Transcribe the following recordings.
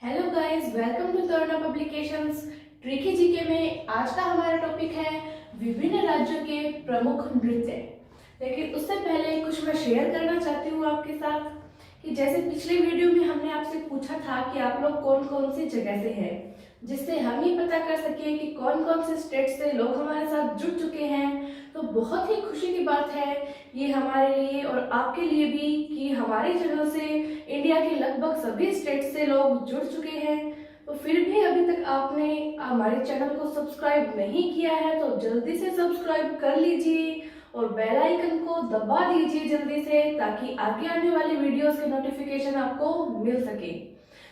Hello guys, welcome to Taruna publications. Tricky GK में आज का हमारा टॉपिक है विभिन्न राज्यों के प्रमुख नृत्य। लेकिन उससे पहले कुछ मैं शेयर करना चाहती हूँ आपके साथ कि जैसे पिछले वीडियो में हमने आपसे पूछा था कि आप लोग कौन कौन सी जगह से हैं, जिससे हम ये पता कर सके कि कौन कौन से स्टेट से लोग हमारे साथ जुड़ चुके हैं। तो बहुत ही खुशी की बात है ये हमारे लिए और आपके लिए भी कि हमारी जगह से इंडिया के लगभग सभी स्टेट से लोग जुड़ चुके हैं। तो फिर भी अभी तक आपने हमारे चैनल को सब्सक्राइब नहीं किया है तो जल्दी से सब्सक्राइब कर लीजिए और बेल आइकन को दबा दीजिए जल्दी से, ताकि आगे आने वाली वीडियोस के नोटिफिकेशन आपको मिल सके।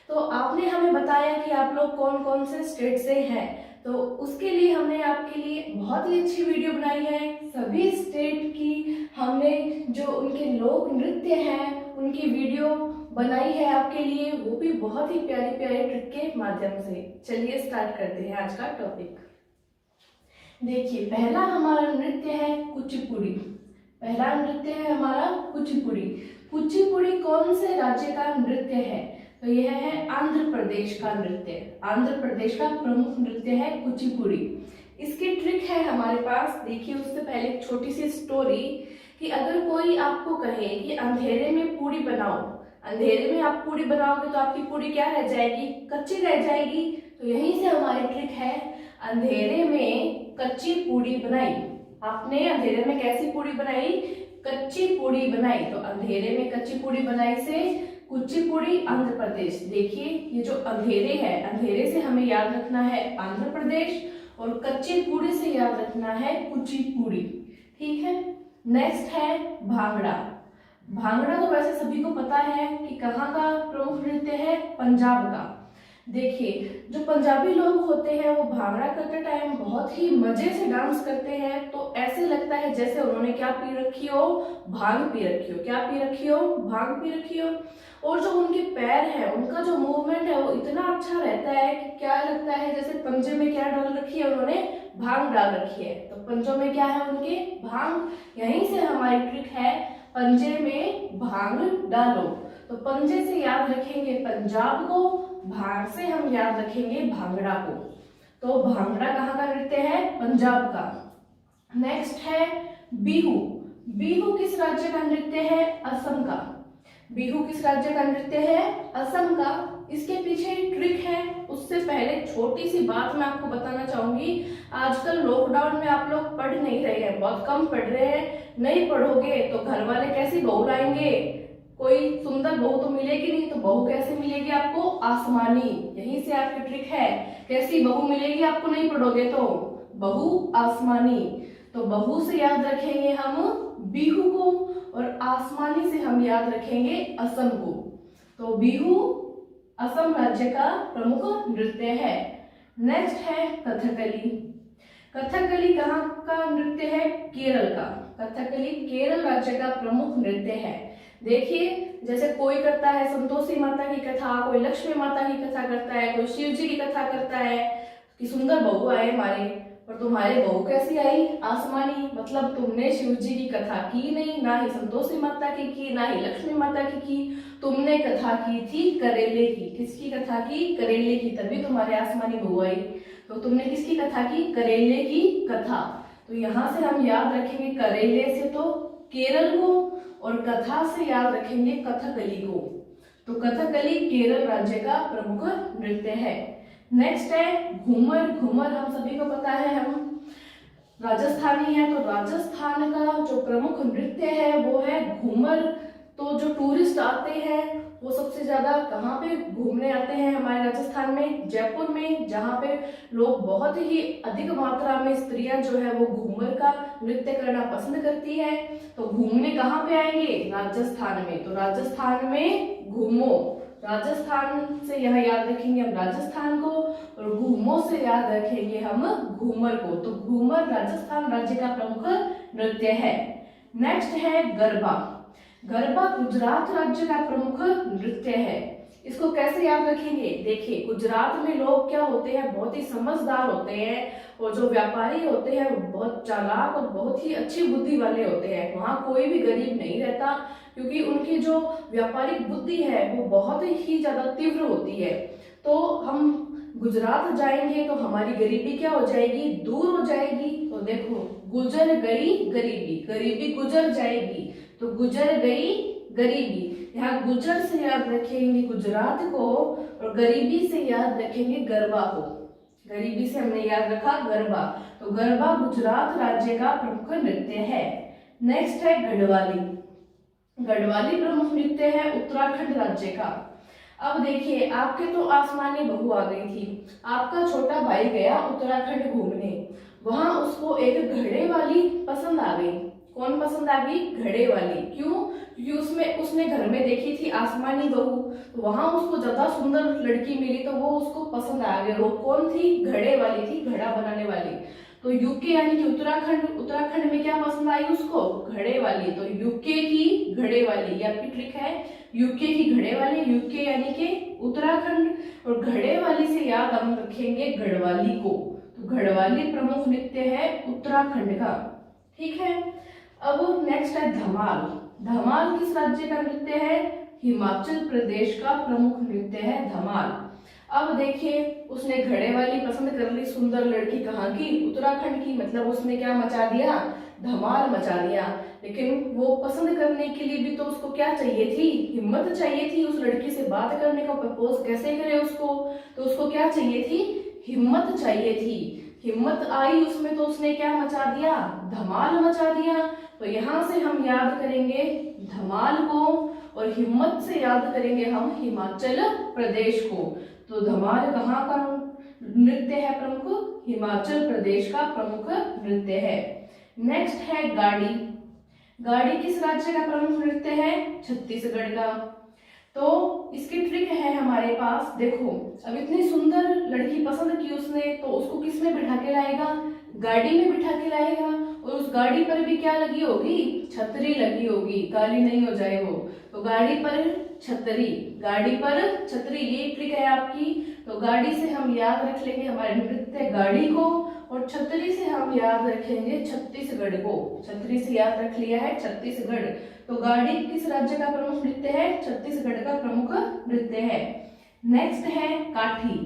तो आपने हमें बताया कि आप लोग कौन कौन से स्टेट से हैं, तो उसके लिए हमने आपके लिए बहुत ही अच्छी वीडियो बनाई है। सभी स्टेट की हमने जो उनके लोक नृत्य हैं उनकी वीडियो बनाई है आपके लिए, वो भी बहुत ही प्यारे प्यारे ट्रिक के माध्यम से। चलिए स्टार्ट करते हैं आज का टॉपिक। देखिए, पहला हमारा नृत्य है कुचिपुड़ी। पहला नृत्य है हमारा कुचिपुड़ी। कुचिपुड़ी कौन से राज्य का नृत्य है? तो यह है आंध्र प्रदेश का नृत्य। आंध्र प्रदेश का प्रमुख नृत्य है कुचिपुड़ी। इसकी ट्रिक है हमारे पास। देखिए, उससे पहले एक छोटी सी स्टोरी कि अगर कोई आपको कहे कि अंधेरे में पूड़ी बनाओ, अंधेरे में आप पूड़ी बनाओगे तो आपकी पूड़ी क्या रह जाएगी? कच्ची रह जाएगी। तो यहीं से हमारी ट्रिक है, अंधेरे में कच्ची पूड़ी बनाई। आपने अंधेरे में कैसी पूड़ी बनाई? कच्ची पूड़ी बनाई। तो अंधेरे में कच्ची पूड़ी बनाई से कुचिपुड़ी आंध्र प्रदेश। देखिए, ये जो अंधेरे है, अंधेरे से हमें याद रखना है आंध्र प्रदेश और कच्ची पूड़ी से याद रखना है कुचिपुड़ी। ठीक है। नेक्स्ट है भांगड़ा। भांगड़ा तो वैसे सभी को पता है कि कहाँ का प्रमुख नृत्य है? पंजाब का। देखिए, जो पंजाबी लोग होते हैं वो भांगड़ा करते टाइम बहुत ही मजे से डांस करते हैं। तो ऐसे लगता है जैसे उन्होंने क्या पी रखी हो? भांग पी रखी हो। क्या पी रखी हो? भांग पी रखी हो। और जो उनके पैर है, उनका जो मूवमेंट है वो इतना अच्छा रहता है कि क्या लगता है जैसे पंजे में क्या डाल रखी है उन्होंने? भांग डाल रखी है। तो पंजों में क्या है उनके? भांग। यहीं से हमारी ट्रिक है, पंजे में भांग डालो। तो पंजे से याद रखेंगे पंजाब को, भांग से हम याद रखेंगे भांगड़ा को। तो भांगड़ा कहाँ का नृत्य है? पंजाब का। नेक्स्ट है बिहू। बिहू किस राज्य का नृत्य है? असम का। बिहू किस राज्य का नृत्य है? असम का। इसके पीछे ट्रिक है। उससे पहले छोटी सी बात मैं आपको बताना चाहूंगी। आजकल लॉकडाउन में आप लोग पढ़ नहीं रहे हैं, बहुत कम पढ़ रहे हैं। नहीं पढ़ोगे तो घर वाले कैसी बहू लाएंगे? कोई सुंदर बहू तो मिलेगी नहीं। तो बहू कैसे मिलेगी आपको? आसमानी। यहीं से आपकी ट्रिक है। कैसी बहू मिलेगी आपको नहीं पढ़ोगे तो? बहू आसमानी। तो बहू से याद रखेंगे हम बिहू को और आसमानी से हम याद रखेंगे असम को। तो बिहू असम राज्य का प्रमुख नृत्य है। नेक्स्ट है कथकली। कथकली कहाँ का नृत्य है? केरल का। कथकली केरल राज्य का प्रमुख नृत्य है। देखिए, जैसे कोई करता है संतोषी माता की कथा, कोई लक्ष्मी माता की कथा करता है, कोई शिव जी की कथा करता है कि सुंदर बहू आए हमारे, और तुम्हारी बहू कैसी आई? आसमानी। मतलब तुमने शिव जी की कथा की नहीं, ना ही संतोषी माता की, ना ही लक्ष्मी माता की। तुमने कथा की थी करेले की। किसकी कथा की? करेले की। तभी तुम्हारे आसमानी बहू आई। तो तुमने किसकी कथा की? करेले की कथा। तो यहाँ से हम याद रखेंगे करेले से तो केरल को और कथा से याद रखेंगे कथकली को। तो कथकली केरल राज्य का प्रमुख नृत्य है। नेक्स्ट है घूमर। घूमर हम सभी को पता है, हम राजस्थानी है। तो राजस्थान का जो प्रमुख नृत्य है वो है घूमर। तो जो टूरिस्ट आते हैं वो सबसे ज्यादा कहाँ पे घूमने आते हैं? हमारे राजस्थान में जयपुर में, जहाँ पे लोग बहुत ही अधिक मात्रा में स्त्रियां जो है वो घूमर का नृत्य करना पसंद करती है। तो घूमने कहाँ पे आएंगे? राजस्थान में। तो राजस्थान में घूमो। राजस्थान से यह याद रखेंगे हम राजस्थान को और घूमो से याद रखेंगे हम घूमर को। तो घूमर राजस्थान राज्य का प्रमुख नृत्य है। नेक्स्ट है गरबा। गरबा गुजरात राज्य का प्रमुख नृत्य है। इसको कैसे याद रखेंगे? देखिए, गुजरात में लोग क्या होते हैं? बहुत ही समझदार होते हैं और जो व्यापारी होते हैं वो बहुत चालाक और बहुत ही अच्छी बुद्धि वाले होते हैं। वहाँ कोई भी गरीब नहीं रहता, क्योंकि उनकी जो व्यापारिक बुद्धि है वो बहुत ही ज्यादा तीव्र होती है। तो हम गुजरात जाएंगे तो हमारी गरीबी क्या हो जाएगी, दूर हो जाएगी। तो देखो, गुजर गई गरीबी, गरीबी गुजर जाएगी, तो गुजर गई गरीबी। यहाँ गुजर से याद रखेंगे गुजरात को और गरीबी से याद रखेंगे गरबा को। गरीबी से हमने याद रखा गरबा, तो गरबा गुजरात राज्य का प्रमुख नृत्य है। नेक्स्ट है गढ़वाली। गढ़वाली प्रमुख नृत्य है उत्तराखंड राज्य का। अब देखिए, आपके तो आसमानी बहू आ गई थी, आपका छोटा भाई गया उत्तराखंड घूमने, वहां उसको एक घड़े वाली पसंद आ गई। कौन पसंद आ गई? घड़े वाली। क्यों? क्योंकि उसने घर में देखी थी आसमानी बहू, तो वहां उसको ज्यादा सुंदर लड़की मिली तो वो उसको पसंद आ गई। वो कौन थी? घड़े वाली थी, घड़ा बनाने वाली। तो यूके यानी कि उत्तराखंड में क्या पसंद आई उसको? घड़े वाली। तो यूके की घड़े वाली, ये आपकी ट्रिक है। यूके की घड़े वाली, यूके यानी कि उत्तराखंड, और घड़े वाली से याद हम रखेंगे गढ़वाली को। तो गढ़वाली प्रमुख नृत्य है उत्तराखंड का। ठीक है। अब नेक्स्ट है धमाल। धमाल किस राज्य का नृत्य है? हिमाचल प्रदेश का प्रमुख नृत्य है धमाल। अब देखिए, उसने घड़े वाली पसंद कर ली, सुंदर लड़की कहाँ की? उत्तराखंड की। मतलब उसने क्या मचा दिया? धमाल मचा दिया। लेकिन वो पसंद करने के लिए भी तो उसको क्या चाहिए थी? हिम्मत चाहिए थी उस लड़की से बात करने का। प्रपोज कैसे करे उसको? तो उसको क्या चाहिए थी? हिम्मत चाहिए थी। हिम्मत आई उसमें तो उसने क्या मचा दिया? धमाल मचा दिया। तो यहाँ से हम याद करेंगे धमाल को और हिम्मत से याद करेंगे हम हिमाचल प्रदेश को। तो धमाल कहाँ का नृत्य है प्रमुख? हिमाचल प्रदेश का प्रमुख नृत्य है। नेक्स्ट है गाड़ी। गाड़ी किस राज्य का प्रमुख नृत्य है? छत्तीसगढ़ का। तो इसकी ट्रिक है हमारे पास। देखो, अब इतनी सुंदर लड़की पसंद की उसने, तो उसको किस में बिठा के लाएगा? गाड़ी में बिठा के लाएगा। और उस गाड़ी पर भी क्या लगी होगी? छतरी लगी होगी, काली नहीं हो जाए वो। तो गाड़ी पर छतरी, गाड़ी पर छतरी, ये ट्रिक है आपकी। तो गाड़ी से हम याद रख लेंगे हमारे नृत्य गाड़ी को, और छतरी से हम याद रखेंगे छत्तीसगढ़ को। छतरी से याद रख लिया है छत्तीसगढ़। तो गाड़ी किस राज्य का प्रमुख नृत्य है? छत्तीसगढ़ का प्रमुख नृत्य है। नेक्स्ट है काठी।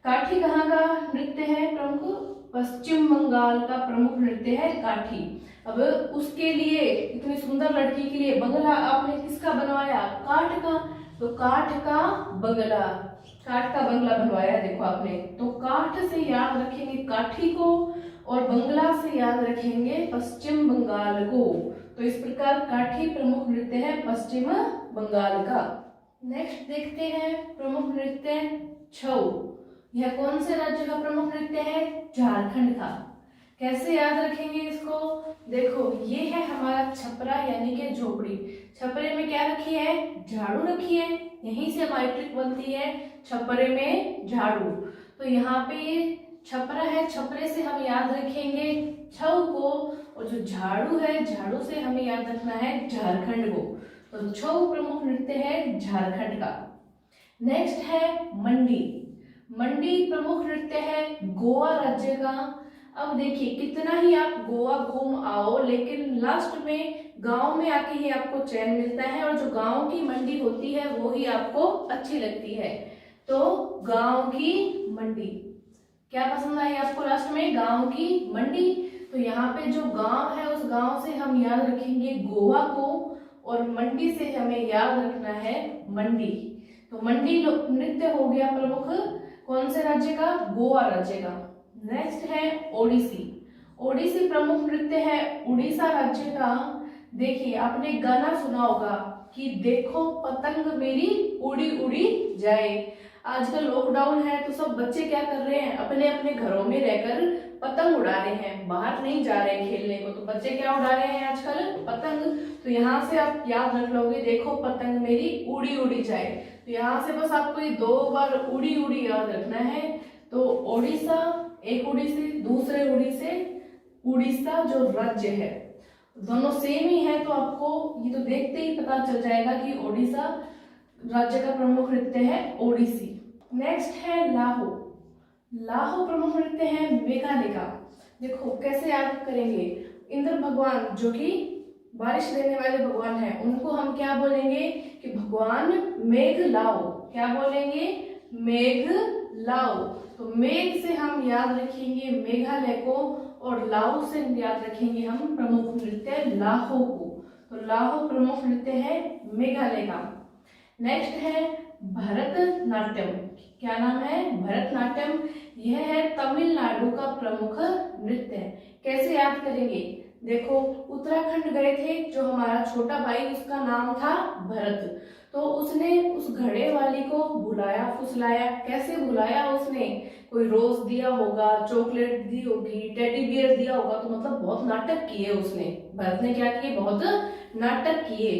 काठी कहाँ का नृत्य है प्रमुख? पश्चिम बंगाल का प्रमुख नृत्य है काठी। अब उसके लिए, इतनी सुंदर लड़की के लिए बंगला आपने किसका बनवाया? काठ का। तो काठ का बंगला, काठ का बंगला बनवाया देखो आपने। तो काठ से याद रखेंगे काठी को और बंगला से याद रखेंगे पश्चिम बंगाल को। तो इस प्रकार काठी प्रमुख नृत्य है पश्चिम बंगाल का। नेक्स्ट देखते हैं प्रमुख नृत्य छऊ। यह कौन से राज्य का प्रमुख नृत्य है? झारखंड का। कैसे याद रखेंगे इसको? देखो, ये है हमारा छपरा यानी कि झोपड़ी। छपरे में क्या रखी है? झाड़ू रखी है। यहीं से हमारी ट्रिक बनती है, छपरे में झाड़ू। तो यहाँ पे छपरा है, छपरे से हम याद रखेंगे छऊ को, और जो झाड़ू है, झाड़ू से हमें याद रखना है झारखंड को। तो छऊ प्रमुख नृत्य है झारखंड का। नेक्स्ट है मंडी। मंडी प्रमुख नृत्य है गोवा राज्य का। अब देखिए, कितना ही आप गोवा घूम आओ, लेकिन लास्ट में गांव में आके ही आपको चैन मिलता है, और जो गांव की मंडी होती है वो ही आपको अच्छी लगती है। तो गांव की मंडी क्या पसंद आई आपको? लास्ट में गांव की मंडी। तो यहाँ पे जो गांव है, उस गांव से हम याद रखेंगे गोवा को, और मंडी से हमें याद रखना है मंडी। तो मंडी नृत्य हो गया प्रमुख कौन से राज्य का? गोवा राज्य का। नेक्स्ट है ओडिसी। ओडिसी प्रमुख नृत्य है उड़ीसा राज्य का। देखिए, आपने गाना सुना होगा कि देखो पतंग मेरी उड़ी उड़ी जाए। आजकल लॉकडाउन है तो सब बच्चे क्या कर रहे हैं? अपने अपने घरों में रहकर पतंग उड़ा रहे हैं, बाहर नहीं जा रहे हैं खेलने को। तो बच्चे क्या उड़ा रहे हैं आजकल? पतंग। तो यहाँ से आप याद रख लोगे, देखो पतंग मेरी उड़ी उड़ी जाए। तो यहाँ से बस आपको ये 2 बार उड़ी उड़ी याद रखना है। तो ओडिशा, एक उड़ीसी, दूसरे उड़ीसा जो राज्य है, दोनों सेम ही है। तो आपको ये तो देखते ही पता चल जाएगा कि ओडिशा राज्य का प्रमुख नृत्य है ओडिसी। नेक्स्ट है लाहो। लाहो प्रमुख नृत्य है मेघालय का। देखो कैसे याद करेंगे? इंद्र भगवान जो कि बारिश देने वाले भगवान हैं, उनको हम क्या बोलेंगे कि भगवान मेघ लाओ। क्या बोलेंगे? मेघलाऊ। तो मेघ से हम याद रखेंगे मेघालय को और लाऊ से याद रखेंगे हम प्रमुख नृत्य लाहो को। तो लाहो प्रमुख नृत्य है मेघालय का। नेक्स्ट है भरतनाट्यम। क्या नाम है? भरतनाट्यम। यह है तमिलनाडु का प्रमुख नृत्य। कैसे याद करेंगे? देखो, उत्तराखंड गए थे, जो हमारा छोटा भाई उसका नाम था भरत, तो उसने उस घड़े वाली को बुलाया फुसलाया। कैसे बुलाया उसने? कोई रोज दिया होगा, चॉकलेट दी होगी, टेडी बियर दिया होगा, तो मतलब बहुत नाटक किए उसने। भरत ने क्या किए? बहुत नाटक किए,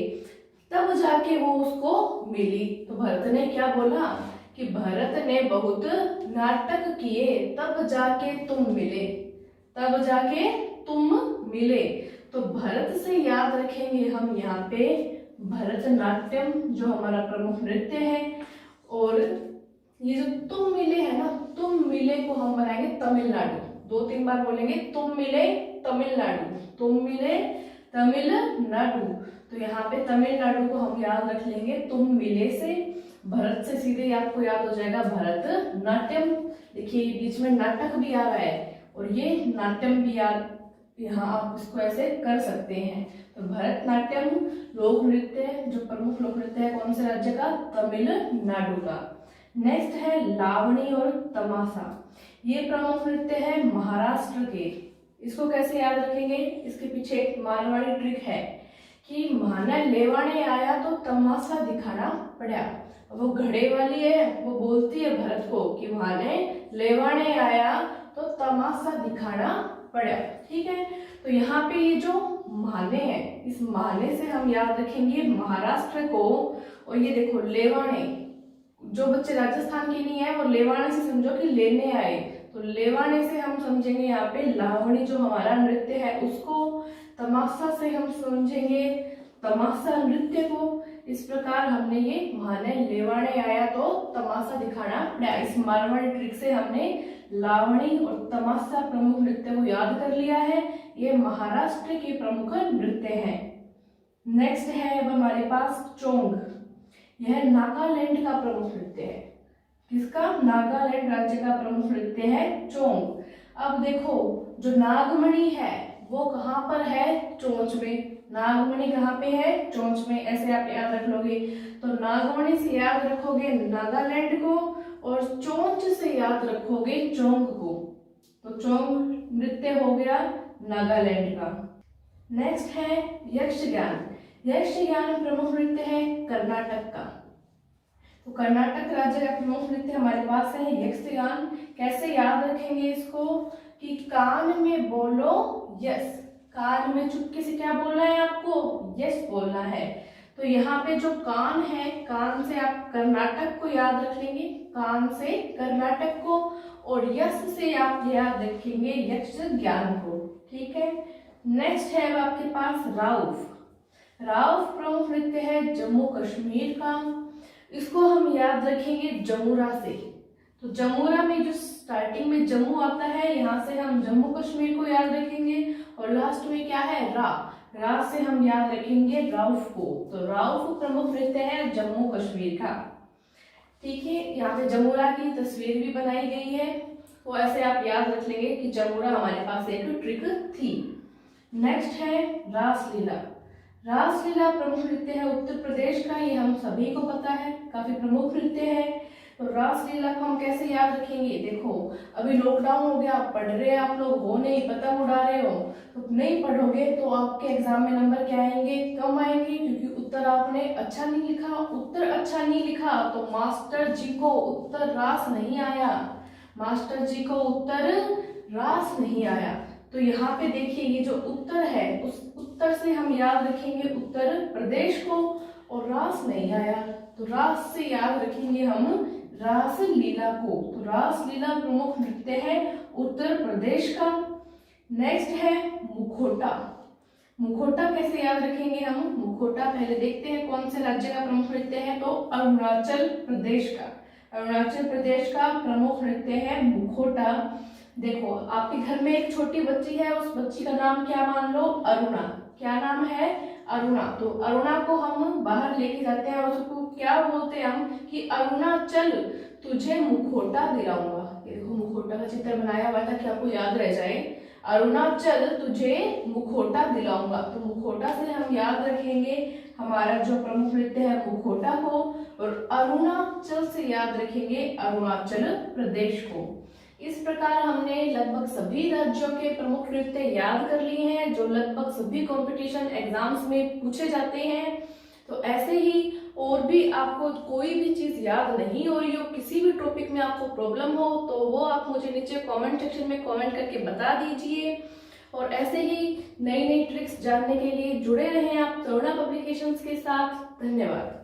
तब जाके वो उसको मिली। तो भरत ने क्या बोला कि भरत ने बहुत नाटक किए तब जाके तुम मिले, तब जाके तुम मिले। तो भरत से याद रखेंगे हम यहाँ पे भरतनाट्यम, जो हमारा प्रमुख नृत्य है। और ये जो तुम मिले है ना, तुम मिले को हम बनाएंगे तमिलनाडु। 2-3 बार बोलेंगे तुम मिले तमिलनाडु, तुम मिले तमिलनाडु। तो यहाँ पे तमिलनाडु को हम याद रख लेंगे तुम मिले से। भरत से सीधे आपको याद हो जाएगा भरतनाट्यम। देखिए बीच में नाटक भी आ रहा है और ये नाट्यम भी याद, यहाँ आप इसको ऐसे कर सकते हैं। तो भरतनाट्यम लोक नृत्य, जो प्रमुख लोक नृत्य है कौन से राज्य का? तमिलनाडु का। नेक्स्ट है लावणी और तमाशा। ये प्रमुख नृत्य है महाराष्ट्र के। इसको कैसे याद रखेंगे? इसके पीछे एक मारवाड़ी ट्रिक है कि माना लेवाने आया तो तमाशा दिखाना पड़ा। वो घड़े वाली है, वो बोलती है भरत को कि माने लेवाने आया तो तमाशा दिखाना पड़ा। ठीक है, तो यहाँ पे ये जो माने हैं, इस माने से हम याद रखेंगे महाराष्ट्र को। और ये देखो लेवाने, जो बच्चे राजस्थान के नहीं है वो लेवाने से समझो कि लेने आए, तो लेवाने से हम समझेंगे यहाँ पे लावणी जो हमारा नृत्य है उसको। तमाशा से हम समझेंगे तमाशा नृत्य को। इस प्रकार हमने ये माने लेवाने आया तो तमाशा दिखाना पड़ा, इस मारवाड़ी ट्रिक से हमने लावणी और तमाशा प्रमुख नृत्य को याद कर लिया है। ये महाराष्ट्र के प्रमुख नृत्य हैं। नेक्स्ट है अब हमारे पास चोंग। यह नागालैंड का प्रमुख नृत्य है। किसका? नागालैंड राज्य का प्रमुख नृत्य है चोंग। अब देखो, जो नागमणि है वो कहाँ पर है? चोंच में। नागमणि कहाँ पे है? चोंच में। ऐसे आप याद रख लोगे। तो नागमणि से याद रखोगे नागालैंड को और चोंच से याद रखोगे चोंग को। तो चोंग नृत्य हो गया नागालैंड का। नेक्स्ट है यक्षगान। यक्षगान प्रमुख नृत्य है कर्नाटक का। तो कर्नाटक राज्य का प्रमुख नृत्य हमारे पास है यक्षगान। कैसे याद रखेंगे इसको? कि कान में बोलो यस, कान में चुपके से क्या बोलना है आपको? यस बोलना है। तो यहाँ पे जो कान है, कान से आप कर्नाटक को याद रख लेंगे, कान से कर्नाटक को, और यस से आप याद रखेंगे यक्षगान को। ठीक है, नेक्स्ट है अब आपके पास राउफ। राउफ प्रमुख नृत्य है जम्मू कश्मीर का। इसको हम याद रखेंगे जमुरा से। तो जमुरा में जो स्टार्टिंग में जम्मू आता है, यहाँ से हम जम्मू कश्मीर को याद रखेंगे और लास्ट में क्या है? रा। रा से हम याद रखेंगे राउफ को। तो राउफ प्रमुख नृत्य है जम्मू कश्मीर का। ठीक है, यहाँ पे जमुरा की तस्वीर भी बनाई गई है, तो ऐसे आप याद रख लेंगे कि जमुरा हमारे पास एक ट्रिक थी। नेक्स्ट है रासलीला। रासलीला प्रमुख नृत्य है उत्तर प्रदेश का। ये हम सभी को पता है, काफी प्रमुख नृत्य है। तो रासलीला को हम कैसे याद रखेंगे? देखो, अभी लॉकडाउन हो गया, पढ़ रहे आप लोग हो नहीं, पतंग उड़ा रहे हो, तो नहीं पढ़ोगे तो आपके एग्जाम में नंबर क्या आएंगे? कम आएंगे, क्योंकि उत्तर आपने अच्छा नहीं लिखा। उत्तर अच्छा नहीं लिखा तो मास्टर जी को उत्तर रास नहीं आया, मास्टर जी को उत्तर रास नहीं आया। तो यहाँ पे देखिए, ये जो उत्तर है उस उत्तर से हम याद रखेंगे उत्तर प्रदेश को, और रास नहीं आया तो रास से याद रखेंगे हम रासलीला को। तो रासलीला प्रमुख नृत्य है उत्तर प्रदेश का। नेक्स्ट है मुखोटा। मुखोटा कैसे याद रखेंगे हम? मुखोटा पहले देखते हैं कौन से राज्य का प्रमुख नृत्य है। तो अरुणाचल प्रदेश का। अरुणाचल प्रदेश का प्रमुख नृत्य है मुखोटा। देखो, आपके घर में एक छोटी बच्ची है, उस बच्ची का नाम क्या मान लो? अरुणा। क्या नाम है? अरुणा, तो अरुणा को हम बाहर लेके जाते हैं और उसको क्या बोलते हैं हम कि अरुणाचल तुझे मुखौटा दिलाऊंगा। ये देखो मुखौटा का चित्र बनाया हुआ था कि आपको याद रह जाए, अरुणाचल तुझे मुखौटा दिलाऊंगा। तो मुखौटा से हम याद रखेंगे हमारा जो प्रमुख नृत्य है मुखौटा को, और अरुणाचल से याद रखेंगे अरुणाचल प्रदेश को। इस प्रकार हमने लगभग सभी राज्यों के प्रमुख नृत्य याद कर लिए हैं जो लगभग सभी कंपटीशन एग्जाम्स में पूछे जाते हैं। तो ऐसे ही और भी आपको कोई भी चीज याद नहीं हो रही हो, किसी भी टॉपिक में आपको प्रॉब्लम हो, तो वो आप मुझे नीचे कमेंट सेक्शन में कमेंट करके बता दीजिए। और ऐसे ही नई नई ट्रिक्स जानने के लिए जुड़े रहें आप तरुणा पब्लिकेशंस के साथ। धन्यवाद।